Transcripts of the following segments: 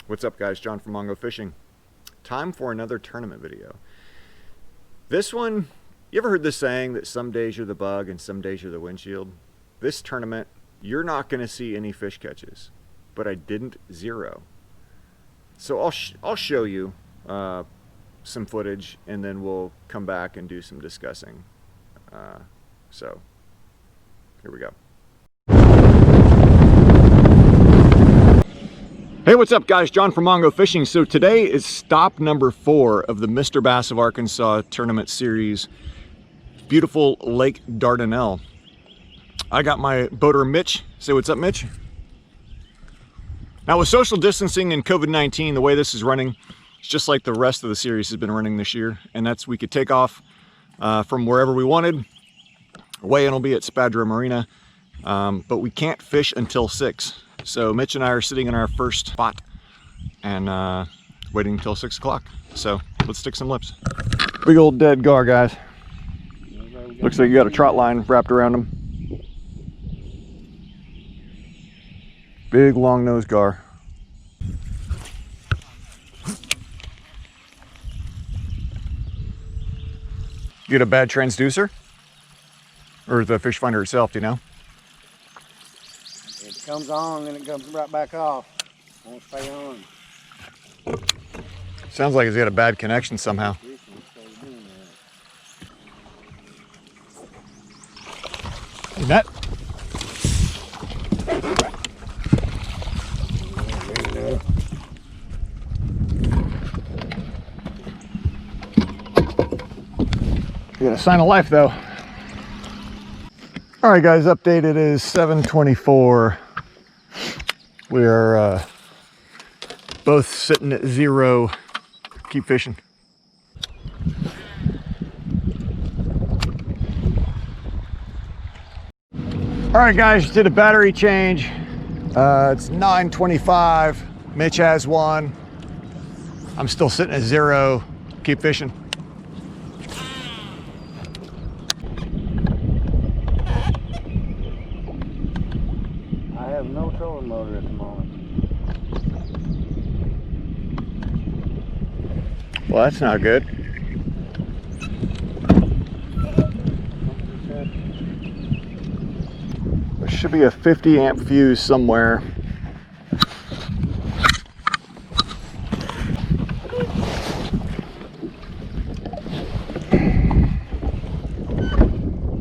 What's up guys, John from Coangler Fishing. Time for another tournament video. This one, you ever heard this saying that some days you're the bug and some days you're the windshield? This tournament, you're not going to see any fish catches, but I didn't zero. So I'll show you some footage and then we'll come back and do some discussing. So here we go. Hey, what's up guys? John from Coangler Fishing. So today is stop number 4 of the Mr. Bass of Arkansas tournament series. Beautiful Lake Dardanelle. I got my boater Mitch. Say what's up, Mitch. Now with social distancing and COVID-19, the way this is running, it's just like the rest of the series has been running this year. And that's we could take off from wherever we wanted. Weigh-in will be at Spadra Marina, but we can't fish until 6. So Mitch and I are sitting in our first spot and waiting until 6 o'clock. So let's stick some lips. Big old dead gar, guys. Looks like you got a trot line wrapped around him. Big long nosed gar. You get a bad transducer? Or the fish finder itself, do you know? It comes on, then it comes right back off. Won't stay on. Sounds like it's got a bad connection somehow. You net? You got a sign of life though. All right guys, update. It is 7:24. We are both sitting at 0. Keep fishing. All right guys, did a battery change. It's 9:25. Mitch has one. I'm still sitting at 0. Keep fishing. I have no trolling motor at the moment. Well, that's not good. There should be a 50 amp fuse somewhere.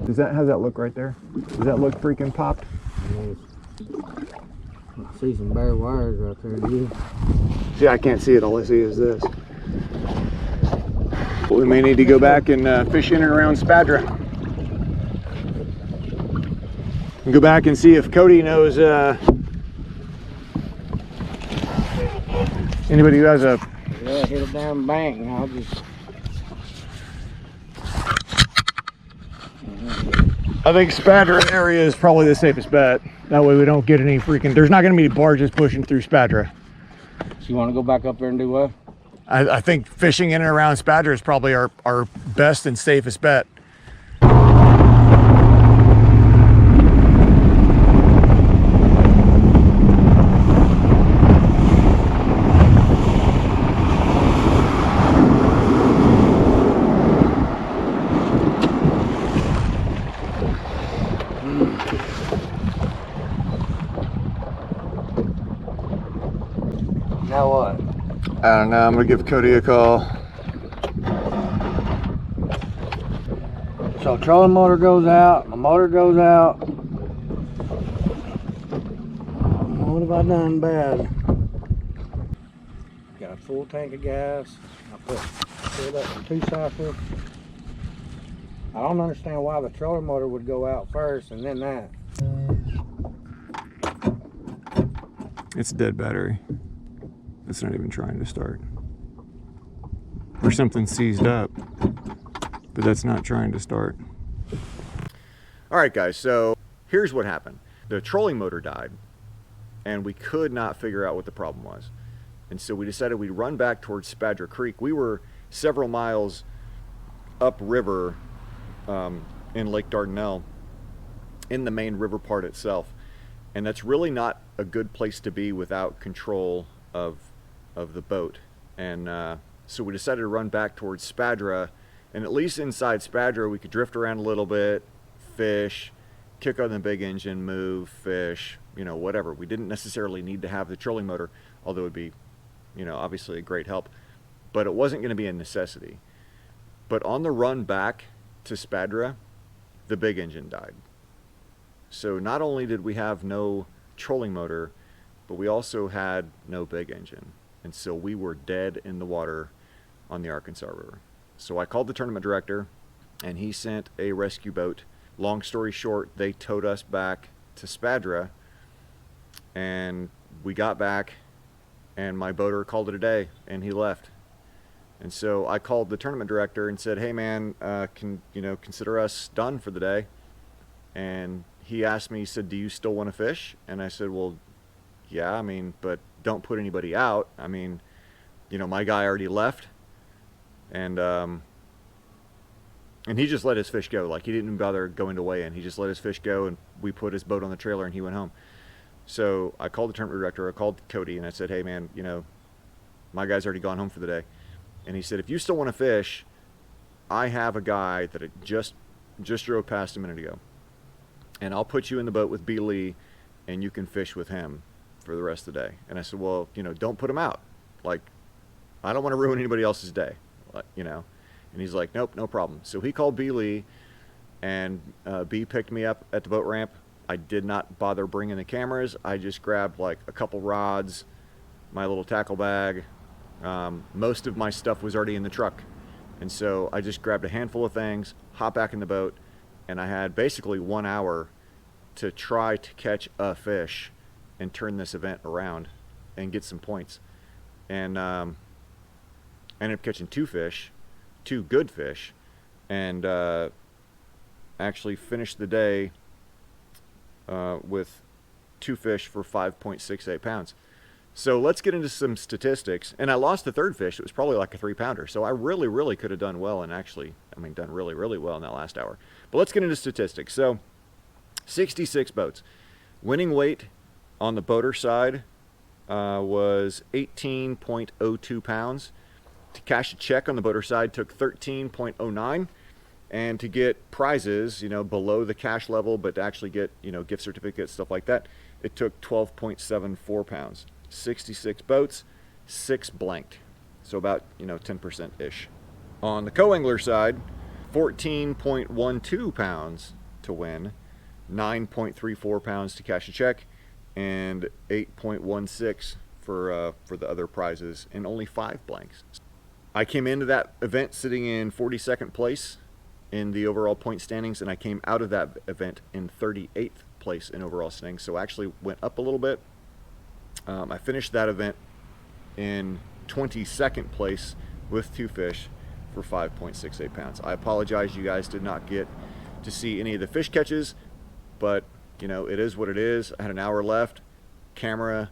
How's that look right there? Does that look freaking popped? I see some bare wires right there, do you? See, I can't see it. All I see is this. We may need to go back and fish in and around Spadra. And go back and see if Cody knows anybody who has a... Yeah, hit a damn bank and I'll just... I think Spadra area is probably the safest bet. That way we don't get any freaking... There's not going to be barges pushing through Spadra. So you want to go back up there and do what? I think fishing in and around Spadra is probably our best and safest bet. Now what? I don't know, I'm gonna give Cody a call. So trolling motor goes out, my motor goes out. What have I done bad? Got a full tank of gas. I filled up for 2 cycles. I don't understand why the trolling motor would go out first and then that. It's a dead battery. It's not even trying to start. Or something seized up, but that's not trying to start. All right guys, so here's what happened. The trolling motor died and we could not figure out what the problem was. And so we decided we'd run back towards Spadra Creek. We were several miles upriver in Lake Dardanelle in the main river part itself. And that's really not a good place to be without control of of the boat. And so we decided to run back towards Spadra, and at least inside Spadra we could drift around a little bit, fish, kick on the big engine, move, fish, you know, whatever. We didn't necessarily need to have the trolling motor, although it would be, you know, obviously a great help, but it wasn't going to be a necessity. But on the run back to Spadra, the big engine died. So not only did we have no trolling motor, but we also had no big engine. And so we were dead in the water on the Arkansas River. So I called the tournament director, and he sent a rescue boat. Long story short, they towed us back to Spadra, and we got back, and my boater called it a day, and he left. And so I called the tournament director and said, hey man, consider us done for the day. And he asked me, he said, do you still want to fish? And I said, well, yeah, I mean, but don't put anybody out. I mean, you know, my guy already left. And he just let his fish go. Like, he didn't even bother going to weigh in. He just let his fish go, and we put his boat on the trailer, and he went home. So I called the tournament director, I called Cody, and I said, hey man, you know, my guy's already gone home for the day. And he said, if you still want to fish, I have a guy that I just drove past a minute ago, and I'll put you in the boat with B. Lee, and you can fish with him for the rest of the day. And I said, well, you know, don't put him out. Like, I don't want to ruin anybody else's day, you know. And he's like, nope, no problem. So he called B. Lee, and B picked me up at the boat ramp. I did not bother bringing the cameras. I just grabbed like a couple rods, my little tackle bag. Most of my stuff was already in the truck. And so I just grabbed a handful of things, hopped back in the boat, and I had basically 1 hour to try to catch a fish and turn this event around and get some points. And I ended up catching 2 fish, 2 good fish, and actually finished the day with 2 fish for 5.68 pounds. So let's get into some statistics. And I lost the 3rd fish. It was probably like a 3-pounder. So I really could have done well, and actually, I mean, done really well in that last hour. But let's get into statistics. So 66 boats. Winning weight on the boater side was 18.02 pounds. To cash a check on the boater side took 13.09. And to get prizes, you know, below the cash level, but to actually get, you know, gift certificates, stuff like that, it took 12.74 pounds. 66 boats, 6 blanked. So about, you know, 10%-ish. On the Coangler side, 14.12 pounds to win, 9.34 pounds to cash a check, and 8.16 for the other prizes, and only 5 blanks. I came into that event sitting in 42nd place in the overall point standings, and I came out of that event in 38th place in overall standings, so I actually went up a little bit. I finished that event in 22nd place with 2 fish for 5.68 pounds. I apologize, you guys did not get to see any of the fish catches, but you know, it is what it is. I had an hour left. Camera,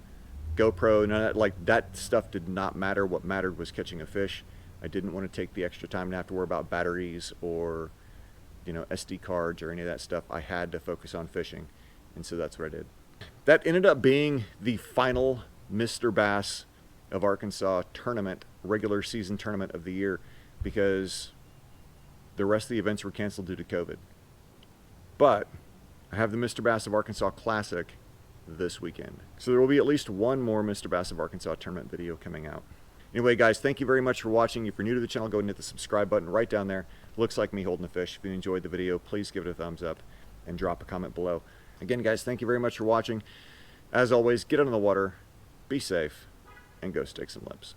GoPro, none of that, like, that stuff did not matter. What mattered was catching a fish. I didn't want to take the extra time to have to worry about batteries or, you know, SD cards or any of that stuff. I had to focus on fishing, and so that's what I did. That ended up being the final Mr. Bass of Arkansas tournament, regular season tournament of the year, because the rest of the events were canceled due to COVID. But I have the Mr. Bass of Arkansas Classic this weekend. So there will be at least one more Mr. Bass of Arkansas tournament video coming out. Anyway, guys, thank you very much for watching. If you're new to the channel, go ahead and hit the subscribe button right down there. Looks like me holding a fish. If you enjoyed the video, please give it a thumbs up and drop a comment below. Again, guys, thank you very much for watching. As always, get out on the water, be safe, and go stick some lips.